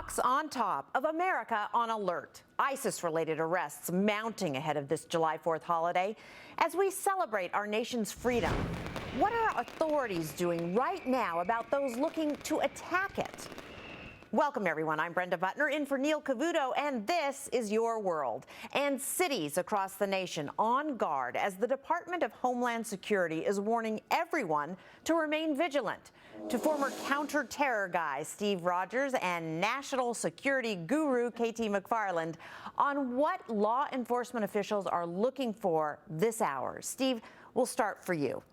Fox on top of America on alert. ISIS-related arrests mounting ahead of this July 4th holiday as we celebrate our nation's freedom. What are authorities doing right now about those looking to attack it? Welcome, everyone. I'm Brenda Buttner, in for Neil Cavuto, and this is Your World. And cities across the nation on guard as the Department of Homeland Security is warning everyone to remain vigilant. To former counter-terror guy Steve Rogers and national security guru Katie McFarland on what law enforcement officials are looking for this hour. Steve, we'll start for you.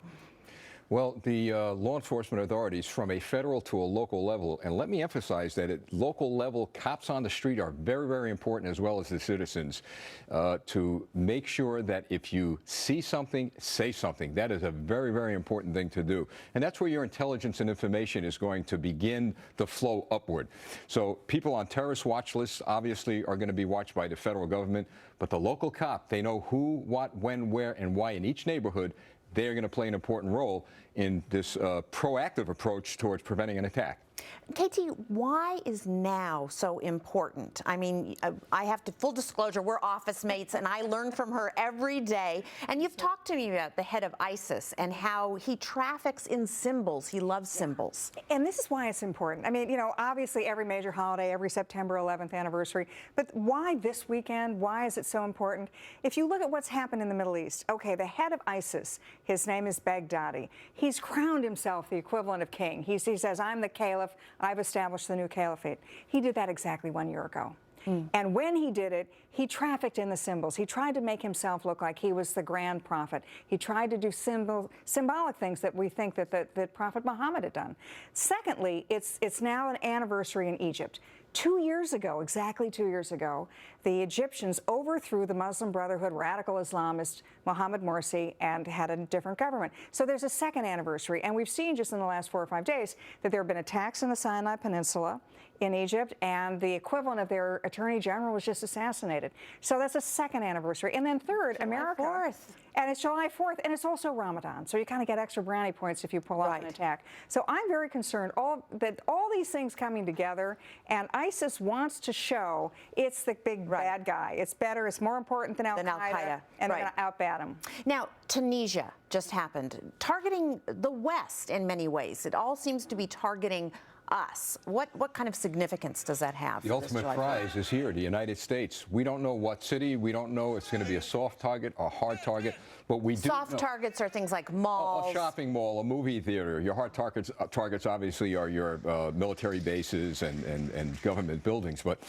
Well, the law enforcement authorities from a federal to a local level, and let me emphasize that at local level, cops on the street are very, very important, as well as the citizens, to make sure that if you see something, say something. That is a very, very important thing to do. And that's where your intelligence and information is going to begin the flow upward. So people on terrorist watch lists obviously are going to be watched by the federal government, but the local cop, they know who, what, when, where, and why in each neighborhood. They're going to play an important role in this proactive approach towards preventing an attack. Katie, why is now so important? I mean, I have to, full disclosure, we're office mates, and I learn from her every day. And you've talked to me about the head of ISIS and how he traffics in symbols. He loves symbols. And this is why it's important. I mean, you know, obviously every major holiday, every September 11th anniversary, but why this weekend? Why is it so important? If you look at what's happened in the Middle East, okay, the head of ISIS, his name is Baghdadi. He's crowned himself the equivalent of king. He says, I'm the caliph. I've established the new caliphate. He did that exactly 1 year ago. And when he did it, he trafficked in the symbols. He tried to make himself look like he was the grand prophet. He tried to do symbolic things that we think that Prophet Muhammad had done. Secondly, it's now an anniversary in Egypt. 2 years ago, exactly 2 years ago, the Egyptians overthrew the Muslim Brotherhood radical Islamist Mohammed Morsi and had a different government. So there's a second anniversary, and we've seen just in the last 4 or 5 days that there have been attacks in the Sinai Peninsula in Egypt, and the equivalent of their attorney general was just assassinated. So that's a second anniversary. And then third, America. July 4th. And it's July 4th, and it's also Ramadan. So you kind of get extra brownie points if you pull off an attack. So I'm very concerned that all these things coming together, and ISIS wants to show it's the big bad guy. It's better, it's more important than Al-Qaeda, and they're going to outbat him. Now, Tunisia just happened, targeting the West in many ways. It all seems to be targeting us. What kind of significance does that have? The ultimate prize is here, the United States. We don't know what city. We don't know it's going to be a soft target or a hard target, but we do Soft targets are things like malls. A shopping mall, a movie theater. Your hard targets obviously are your military bases and government buildings. But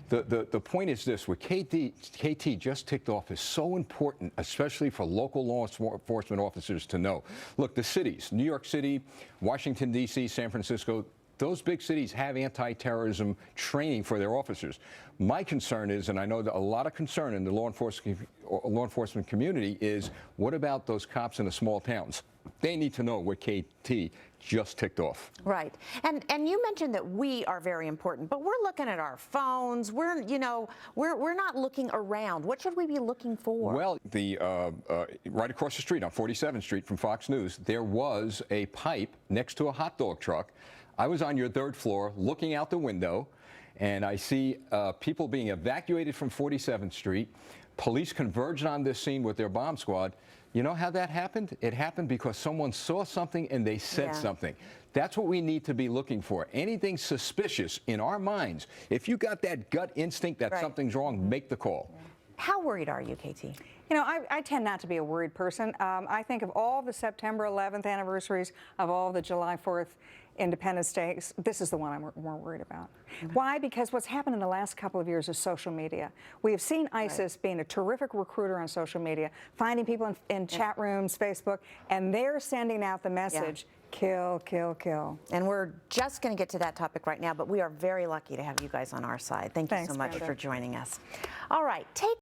the point is this: what KT just ticked off is so important, especially for local law enforcement officers to know. Look, the cities, New York City, Washington, D.C., San Francisco, those big cities have anti-terrorism training for their officers. My concern is, and I know that a lot of concern in the law enforcement community is, what about those cops in the small towns? They need to know what KT just ticked off. Right. And you mentioned that we are very important, but we're looking at our phones. We're not looking around. What should we be looking for? Well, right across the street on 47th Street from Fox News, there was a pipe next to a hot dog truck. I was on your third floor looking out the window, and I see people being evacuated from 47th Street. Police converged on this scene with their bomb squad. You know how that happened? It happened because someone saw something and they said something. That's what we need to be looking for. Anything suspicious in our minds, if you got that gut instinct that something's wrong, make the call. How worried are you, Katie? You know, I tend not to be a worried person. I think of all the September 11th anniversaries, of all the July 4th Independence Day, this is the one I'm more worried about. Why? Because what's happened in the last couple of years is social media. We have seen ISIS being a terrific recruiter on social media, finding people in chat rooms, Facebook, and they're sending out the message, kill, kill, kill. And we're just going to get to that topic right now, but we are very lucky to have you guys on our side. Thanks so much, Brenda, for joining us. All right, take